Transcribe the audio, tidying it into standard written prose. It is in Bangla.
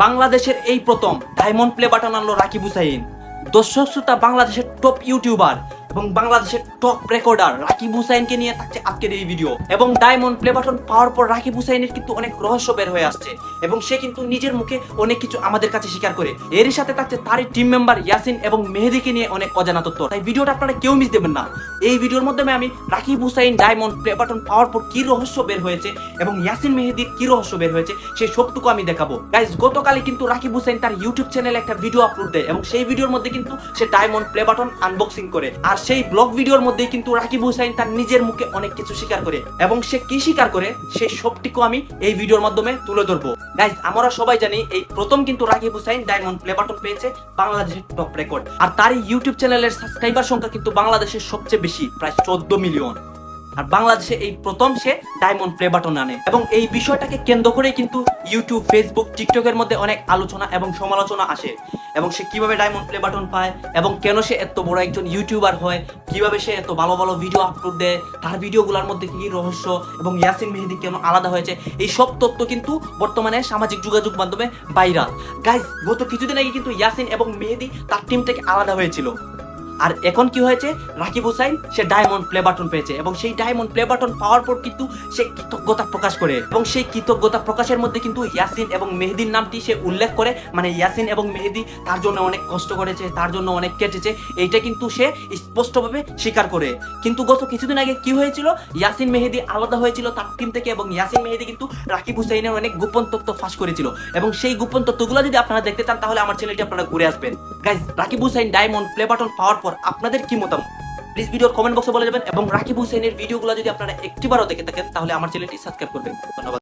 বাংলাদেশের এই প্রথম ডায়মন্ড প্লে বাটন আনলো রাকিব হুসাইন। দর্শক শ্রোতা, বাংলাদেশের টপ ইউটিউবার এবং বাংলাদেশের টপ রেকর্ডার রাকিব হুসাইনকে নিয়ে থাকছে আজকের এই ভিডিও। এবং ডায়মন্ড প্লে বাটন পাওয়ার পর রাকিব হুসাইনের কিন্তু অনেক রহস্য বের হয়ে আসছে এবং সে কিন্তু নিজের মুখে অনেক কিছু আমাদের কাছে স্বীকার করে। এরই সাথে থাকছে তারই টিম মেম্বার ইয়াসিন এবং মেহেদিকে নিয়ে অনেক অজানা তথ্য। তাই ভিডিওটা আপনারা কেউ মিস দেবেন না। এই ভিডিওর মাধ্যমে আমি Rakib Hussain diamond play button পাওয়ার পর কি রহস্য বের হয়েছে এবং ইয়াসিন মেহেদির কি রহস্য বের হয়েছে সেই সবটুকু আমি দেখাবো। গাইস, গতকালই কিন্তু রাকিব হুসাইন তার ইউটিউব চ্যানেলে একটা ভিডিও আপলোড দেয় এবং সেই ভিডিওর মধ্যে কিন্তু সে ডায়মন্ড প্লে বাটন আনবক্সিং করে। আর সেই ব্লগ ভিডিওর মধ্যেই কিন্তু রাকিব হুসাইন তার নিজের মুখে অনেক কিছু স্বীকার করে এবং সে কি স্বীকার করে সেই সবটুকু আমি এই ভিডিওর মাধ্যমে তুলে ধরবো। গাইস, আমরা সবাই জানি এই প্রথম কিন্তু Rakib Hussain diamond play button পেয়েছে, বাংলাদেশের টপ রেকর্ড। আর তার ইউটিউব চ্যানেলের সাবস্ক্রাইবার সংখ্যা কিন্তু বাংলাদেশের সবচেয়ে বেশি, প্রায় 14 মিলিয়ন। আর বাংলাদেশে এই প্রথম সে ডায়মন্ড প্লে বাটন আনে এবং এই বিষয়টাকে কেন্দ্র করে কিন্তু ইউটিউব, ফেসবুক, টিকটকের মধ্যে অনেক আলোচনা এবং সমালোচনা আসে এবং সে কিভাবে ডায়মন্ড প্লে বাটন পায় এবং কেন সে এত বড় একজন ইউটিউবার হয়, কিভাবে সে এত ভালো ভালো ভিডিও আপলোড দেয়, তার ভিডিওগুলোর মধ্যে কি রহস্য এবং ইয়াসিন মেহেদি কেন আলাদা হয়েছে, এই সব তথ্য কিন্তু বর্তমানে সামাজিক যোগাযোগ মাধ্যমে ভাইরাল। গাইজ, গত কিছুদিন আগে কিন্তু ইয়াসিন এবং মেহেদি তার টিম থেকে আলাদা হয়েছিল। আর এখন কি হয়েছে, রাকিব হুসাইন সে ডায়মন্ড প্লে বাটন পেয়েছে এবং সেই ডায়মন্ড প্লে বাটন পাওয়ার পর কিন্তু সে কৃতজ্ঞতা প্রকাশ করে এবং সেই কৃতজ্ঞতা প্রকাশের মধ্যে কিন্তু ইয়াসিন এবং মেহেদির নামটি সে উল্লেখ করে। মানে ইয়াসিন এবং মেহেদি তার জন্য অনেক কষ্ট করেছে, তার জন্য অনেক কেটেছে, এইটা কিন্তু সে স্পষ্টভাবে স্বীকার করে। কিন্তু গত কিছুদিন আগে কি হয়েছিল, ইয়াসিন মেহেদি আলাদা হয়েছিল তার টিম থেকে এবং ইয়াসিন মেহেদি কিন্তু রাকিব হুসাইনের অনেক গোপন তথ্য ফাঁস করেছিল এবং সেই গোপন তথ্যগুলো যদি আপনারা দেখতে চান তাহলে আমার চ্যানেলটি আপনারা ঘুরে আসবেন। Guys, Rakib Hussain diamond play button পাওয়ার পর আপনাদের কি মতামত প্লিজ ভিডিওর কমেন্ট বক্সে বলে যাবেন এবং রাকিব হুসাইনের ভিডিওগুলো যদি আপনারা একটিবারও দেখে থাকেন তাহলে আমার চ্যানেলটি সাবস্ক্রাইব করবেন। ধন্যবাদ।